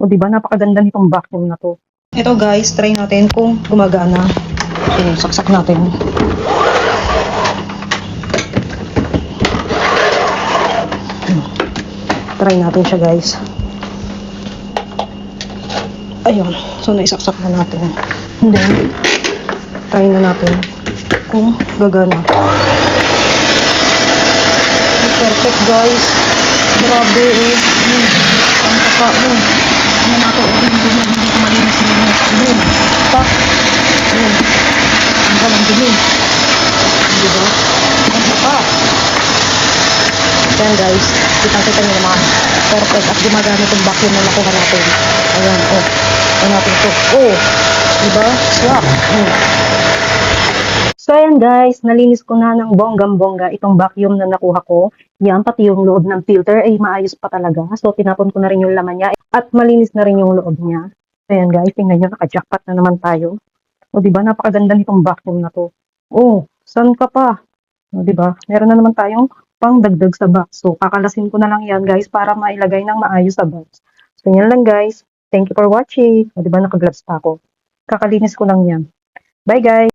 O diba, napakaganda nitong vacuum na to. Ito guys, try natin kung gumagana. So, saksak natin. Try natin siya guys. Ayun. So, naisaksak na natin. And then, try na natin kung gagana. Perfect guys. Grabe eh. Ang kaka mo. Ano na ito? Hindi ko malinis. Tak. Ang galang dumi. Diba? Ang kaka. Ayan guys. Kitang-kita nyo naman. Perfect. At gumagana itong vacuum na nakuha natin. Ayan. Oh. Ayan natin ito. Oh. Diba? Swak. So, ayan guys, nalinis ko na ng bonggang-bongga itong vacuum na nakuha ko. Yan, pati yung loob ng filter ay maayos pa talaga. So, tinapon ko na rin yung laman niya at malinis na rin yung loob niya. So, ayan guys, tingnan nyo, naka-jackpot na naman tayo. O, diba, napakaganda nitong vacuum na to. Oh, saan ka pa? O, diba, meron na naman tayong pangdagdag sa box. So, kakalasin ko na lang yan guys para mailagay ng maayos sa box. So, yan lang guys. Thank you for watching. O, diba, naka-gloves pa ako. Kakalinis ko lang yan. Bye guys!